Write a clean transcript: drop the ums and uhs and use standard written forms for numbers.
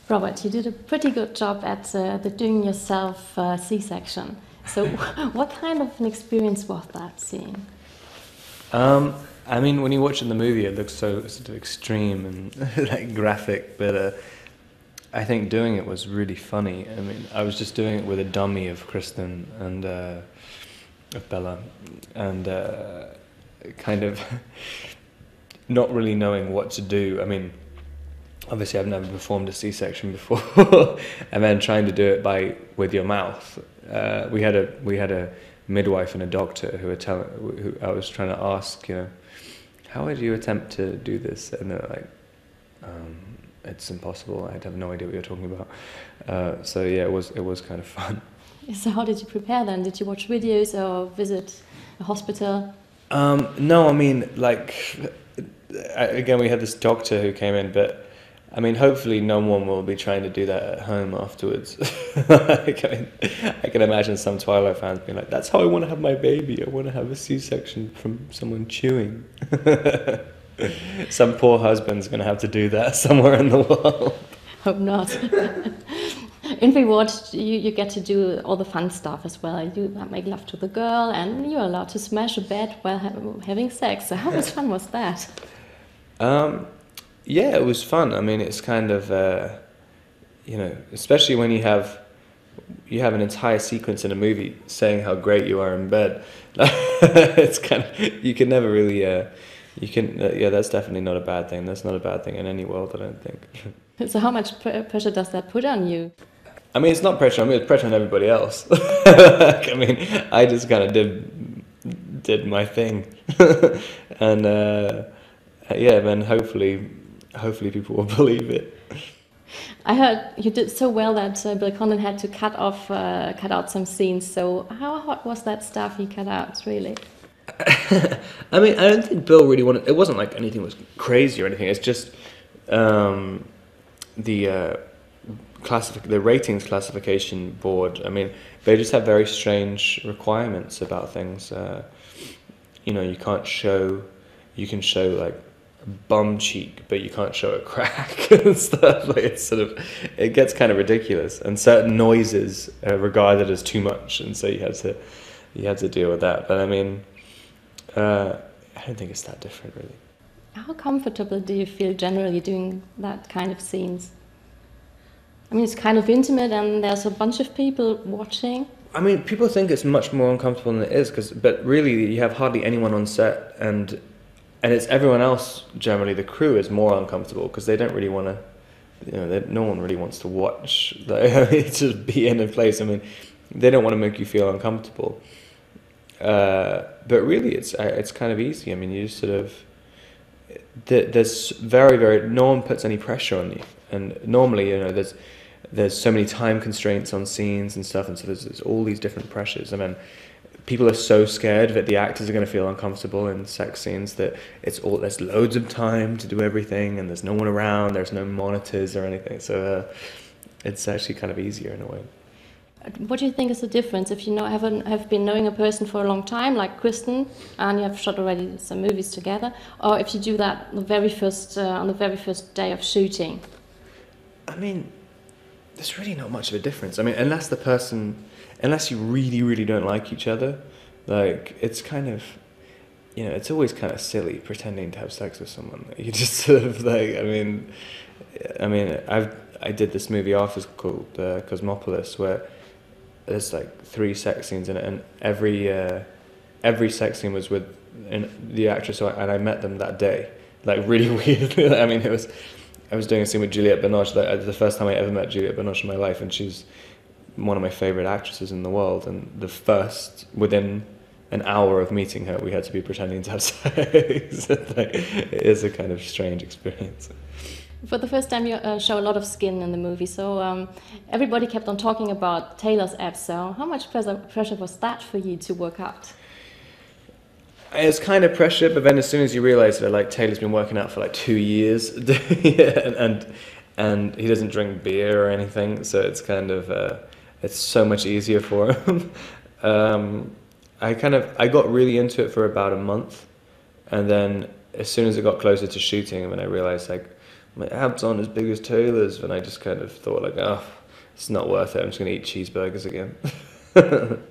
Robert, you did a pretty good job at the doing yourself C-section. So what kind of an experience was that scene? I mean, when you watch it in the movie, it looks so sort of extreme and like graphic, but I think doing it was really funny. I mean, I was just doing it with a dummy of Kristen and of Bella, and kind of not really knowing what to do. I mean, obviously I've never performed a C-section before, and then trying to do it with your mouth. We had a midwife and a doctor who who I was trying to ask, you know, how would you attempt to do this? And they're like, it's impossible. I have no idea what you're talking about. So yeah, it was kind of fun. So how did you prepare then? Did you watch videos or visit a hospital? No, I mean, like, again, we had this doctor who came in, but I mean, hopefully no one will be trying to do that at home afterwards. Like, I mean, I can imagine some Twilight fans being like, that's how I want to have my baby. I want to have a C-section from someone chewing. Some poor husband's going to have to do that somewhere in the world. Hope not. In reward, you get to do all the fun stuff as well. You make love to the girl, and you're allowed to smash a bed while having sex. So how much fun was that? Yeah, it was fun. I mean, it's kind of, you know, especially when you have an entire sequence in a movie saying how great you are in bed. It's kind of, you can never really, yeah, that's definitely not a bad thing. That's not a bad thing in any world, I don't think. So how much pressure does that put on you? I mean, it's not pressure on me, it's pressure on everybody else. Like, I mean, I just kind of did my thing. And, yeah, then hopefully people will believe it. I heard you did so well that Bill Condon had to cut out some scenes. So how hot was that stuff he cut out, really? I mean, I don't think Bill really wanted. It wasn't like anything was crazy or anything. It's just the ratings classification board. I mean, they just have very strange requirements about things. You know, you can show like bum cheek, but you can't show a crack and stuff. Like, it gets kind of ridiculous, and certain noises are regarded as too much, and so you had to deal with that. But I mean, I don't think it's that different, really. How comfortable do you feel generally doing that kind of scenes? I mean, it's kind of intimate, and there's a bunch of people watching. I mean, people think it's much more uncomfortable than it is, but really you have hardly anyone on set, and it's everyone else, generally, the crew is more uncomfortable because they don't really want to, you know, no one really wants to watch, like, to be in a place. I mean, they don't want to make you feel uncomfortable. But really, it's kind of easy. I mean, you just sort of, there's no one puts any pressure on you. And normally, you know, there's so many time constraints on scenes and stuff, and so there's all these different pressures. I mean, people are so scared that the actors are going to feel uncomfortable in sex scenes that there's loads of time to do everything, and there's no one around, there's no monitors or anything, so it's actually kind of easier in a way. What do you think is the difference if you have been knowing a person for a long time, like Kristen, and you have shot already some movies together, or if you do that on the very first day of shooting? I mean, there's really not much of a difference. I mean, unless you really, really don't like each other, like, it's kind of, you know, it's always kind of silly pretending to have sex with someone. You just sort of, like, I mean, I did this movie after called Cosmopolis, where there's like 3 sex scenes in it, and every sex scene was with the actress, and I met them that day, like, really weird. I mean, I was doing a scene with Juliette Binoche, like, the first time I ever met Juliette Binoche in my life, and she's one of my favorite actresses in the world, and within an hour of meeting her, we had to be pretending to have sex. It is a kind of strange experience. For the first time, you show a lot of skin in the movie, so everybody kept on talking about Taylor's abs. So how much pressure was that for you to work out? It's kind of pressure, but then as soon as you realise that, like, Taylor's been working out for like 2 years, and he doesn't drink beer or anything, so it's kind of it's so much easier for him. I got really into it for about a month, and then as soon as it got closer to shooting, when I realised, like, my abs aren't as big as Taylor's, and I just kind of thought like, oh, it's not worth it. I'm just gonna eat cheeseburgers again.